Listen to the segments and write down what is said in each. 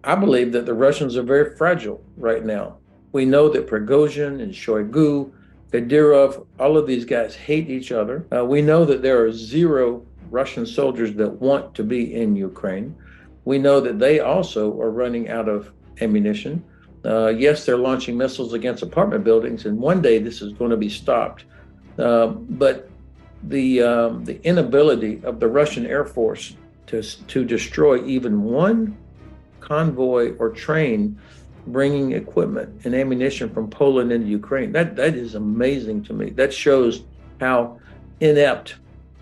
I believe that the Russians are very fragile right now. We know that Prigozhin and Shoigu, Kadyrov, all of these guys hate each other. We know that there are zero Russian soldiers that want to be in Ukraine. We know that they also are running out of ammunition. Yes, they're launching missiles against apartment buildings, and one day this is going to be stopped. But the inability of the Russian Air Force to destroy even one convoy or train bringing equipment and ammunition from Poland into Ukraine. That is amazing to me. That shows how inept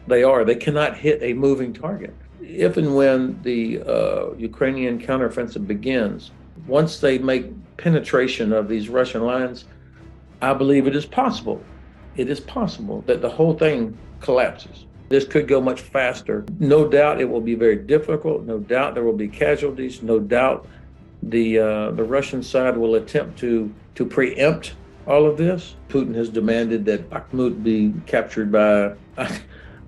they are. They cannot hit a moving target. If and when the Ukrainian counteroffensive begins, once they make penetration of these Russian lines, I believe it is possible. It is possible that the whole thing collapses. This could go much faster. No doubt it will be very difficult. No doubt there will be casualties. No doubt the Russian side will attempt to preempt all of this. Putin has demanded that Bakhmut be captured by.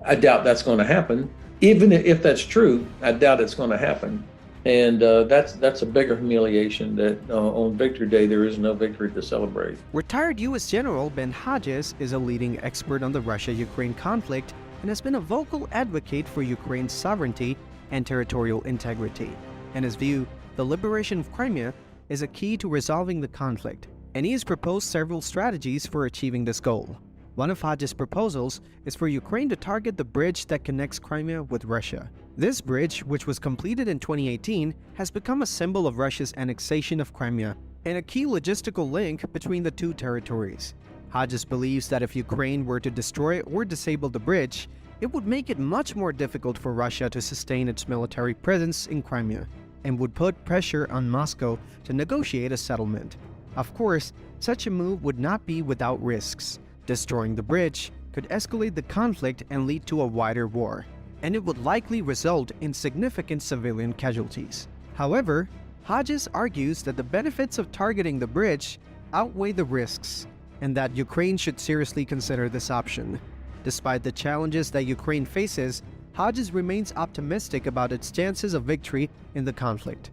I doubt that's going to happen. Even if that's true, I doubt it's going to happen. And that's a bigger humiliation that on Victory Day there is no victory to celebrate. Retired US General Ben Hodges is a leading expert on the Russia-Ukraine conflict and has been a vocal advocate for Ukraine's sovereignty and territorial integrity. In his view, the liberation of Crimea is a key to resolving the conflict, and he has proposed several strategies for achieving this goal. One of Hodges' proposals is for Ukraine to target the bridge that connects Crimea with Russia. This bridge, which was completed in 2018, has become a symbol of Russia's annexation of Crimea and a key logistical link between the two territories. Hodges believes that if Ukraine were to destroy or disable the bridge, it would make it much more difficult for Russia to sustain its military presence in Crimea and would put pressure on Moscow to negotiate a settlement. Of course, such a move would not be without risks. Destroying the bridge could escalate the conflict and lead to a wider war, and it would likely result in significant civilian casualties. However, Hodges argues that the benefits of targeting the bridge outweigh the risks, and that Ukraine should seriously consider this option. Despite the challenges that Ukraine faces, Hodges remains optimistic about its chances of victory in the conflict.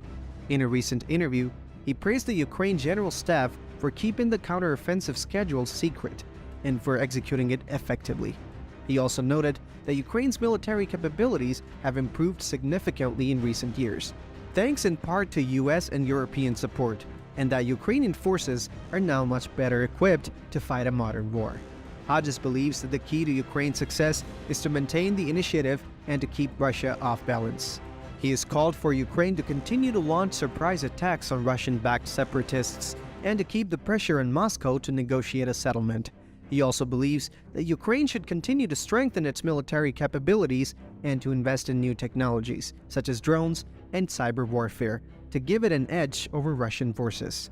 In a recent interview, he praised the Ukraine General Staff for keeping the counteroffensive schedule secret and for executing it effectively. He also noted that Ukraine's military capabilities have improved significantly in recent years, thanks in part to US and European support, and that Ukrainian forces are now much better equipped to fight a modern war. Hodges believes that the key to Ukraine's success is to maintain the initiative and to keep Russia off balance. He has called for Ukraine to continue to launch surprise attacks on Russian-backed separatists and to keep the pressure on Moscow to negotiate a settlement. He also believes that Ukraine should continue to strengthen its military capabilities and to invest in new technologies, such as drones and cyber warfare, to give it an edge over Russian forces.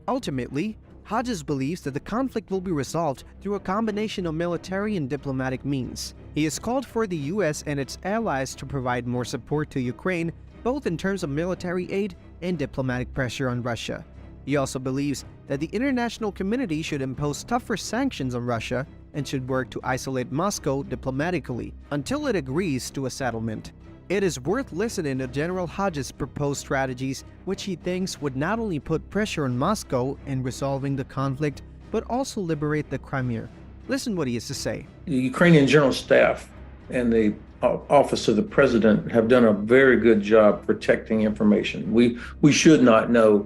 Ultimately, Hodges believes that the conflict will be resolved through a combination of military and diplomatic means. He has called for the US and its allies to provide more support to Ukraine, both in terms of military aid and diplomatic pressure on Russia. He also believes that the international community should impose tougher sanctions on Russia and should work to isolate Moscow diplomatically until it agrees to a settlement. It is worth listening to General Hodges' proposed strategies, which he thinks would not only put pressure on Moscow in resolving the conflict, but also liberate the Crimea. Listen what he has to say. The Ukrainian General Staff and the Office of the President have done a very good job protecting information. We should not know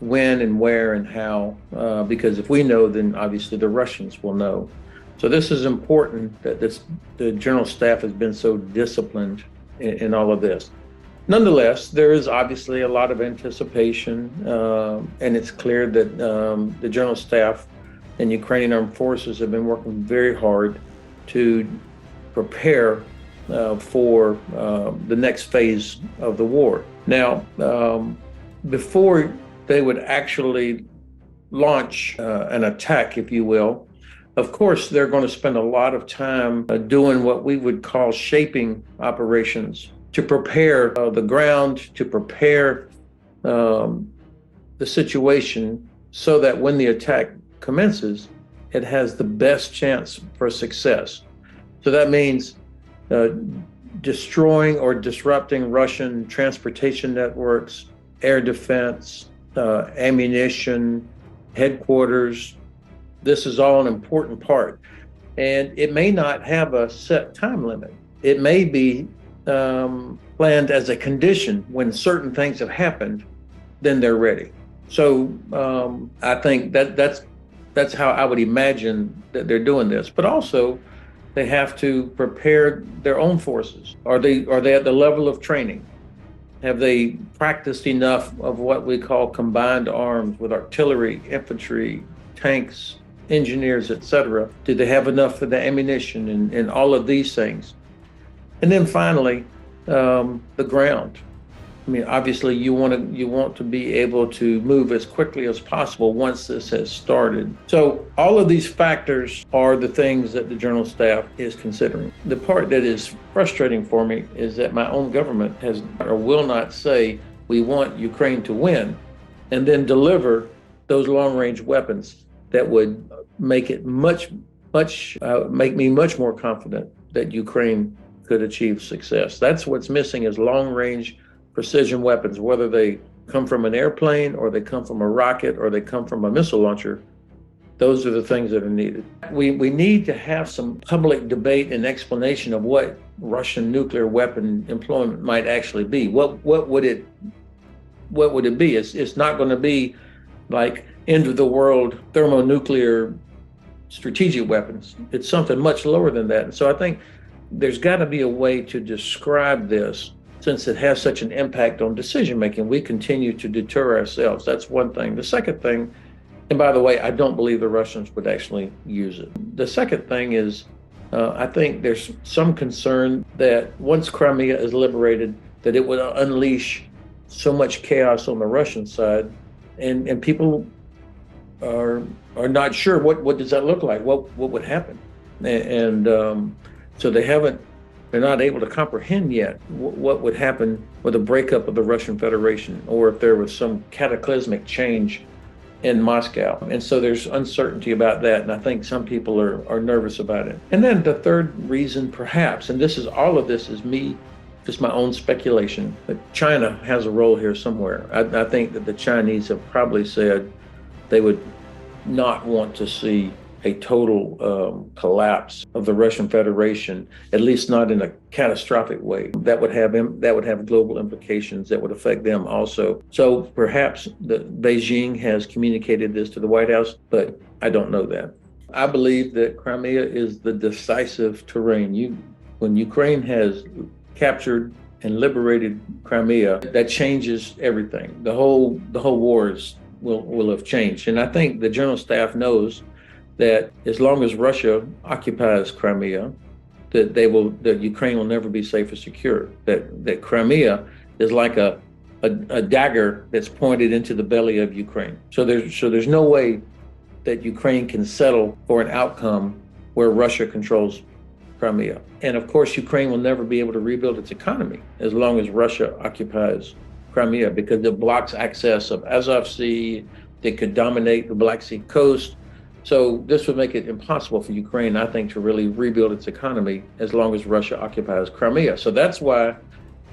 when and where and how, because if we know, then obviously the Russians will know. So this is important that the General Staff has been so disciplined in all of this. Nonetheless, there is obviously a lot of anticipation, and it's clear that the General Staff and Ukrainian Armed Forces have been working very hard to prepare for the next phase of the war. Now, before they would actually launch an attack, if you will, of course, they're going to spend a lot of time doing what we would call shaping operations to prepare the ground, to prepare the situation so that when the attack commences, it has the best chance for success. So that means destroying or disrupting Russian transportation networks air defense, ammunition, headquarters. This is all an important part. And it may not have a set time limit. It may be planned as a condition. When certain things have happened, then they're ready. So I think that's how I would imagine that they're doing this. But also, they have to prepare their own forces. Are they at the level of training? Have they practiced enough of what we call combined arms with artillery, infantry, tanks, engineers, etc.? Do they have enough for the ammunition and all of these things? And then finally, the ground. I mean, obviously, you want to be able to move as quickly as possible once this has started. So all of these factors are the things that the General Staff is considering. The part that is frustrating for me is that my own government has or will not say we want Ukraine to win, and then deliver those long-range weapons that would make it make me much more confident that Ukraine could achieve success. That's what's missing is long-range precision weapons, whether they come from an airplane or they come from a rocket or they come from a missile launcher. Those are the things that are needed. We need to have some public debate and explanation of what Russian nuclear weapon employment might actually be. What would it be? It's not going to be like end of the world thermonuclear strategic weapons. It's something much lower than that. And so I think there's got to be a way to describe this, since it has such an impact on decision making. We continue to deter ourselves. That's one thing. The second thing, and by the way, I don't believe the Russians would actually use it. The second thing is, I think there's some concern that once Crimea is liberated, that it would unleash so much chaos on the Russian side, and people are not sure what does that look like, what would happen, and so they're not able to comprehend yet what would happen with a breakup of the Russian Federation, or if there was some cataclysmic change in Moscow. And so there's uncertainty about that, and I think some people are nervous about it. And then the third reason, perhaps, and all of this is me, just my own speculation, but China has a role here somewhere. I think that the Chinese have probably said they would not want to see a total collapse of the Russian Federation, at least not in a catastrophic way. That would have global implications that would affect them also. So perhaps Beijing has communicated this to the White House, but I don't know that. I believe that Crimea is the decisive terrain. When Ukraine has captured and liberated Crimea, that changes everything. The whole wars will have changed. And I think the General Staff knows that as long as Russia occupies Crimea, that Ukraine will never be safe or secure. That Crimea is like a dagger that's pointed into the belly of Ukraine. So there's no way that Ukraine can settle for an outcome where Russia controls Crimea. And of course, Ukraine will never be able to rebuild its economy as long as Russia occupies Crimea, because it blocks access of Azov Sea. It could dominate the Black Sea coast. So this would make it impossible for Ukraine, I think, to really rebuild its economy as long as Russia occupies Crimea. So that's why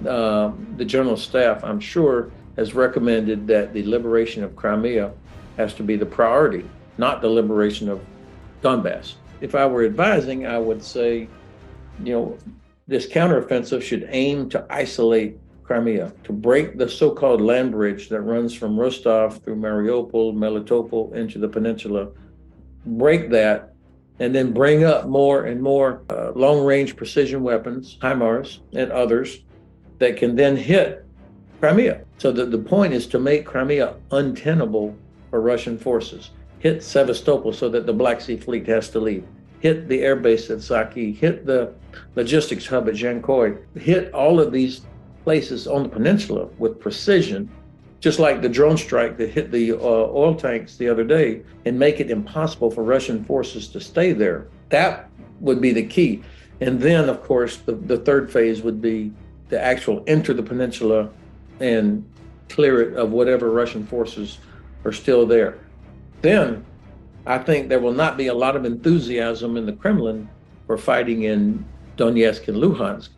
the General Staff, I'm sure, has recommended that the liberation of Crimea has to be the priority, not the liberation of Donbass. If I were advising, I would say, this counteroffensive should aim to isolate Crimea, to break the so-called land bridge that runs from Rostov through Mariupol, Melitopol into the peninsula. Break that, and then bring up more and more long-range precision weapons, HIMARS and others, that can then hit Crimea. So the point is to make Crimea untenable for Russian forces. Hit Sevastopol so that the Black Sea Fleet has to leave. Hit the airbase at Saki. Hit the logistics hub at Jankoy. Hit all of these places on the peninsula with precision, just like the drone strike that hit the oil tanks the other day, and make it impossible for Russian forces to stay there. That would be the key. And then, of course, the third phase would be to actual enter the peninsula and clear it of whatever Russian forces are still there. Then I think there will not be a lot of enthusiasm in the Kremlin for fighting in Donetsk and Luhansk.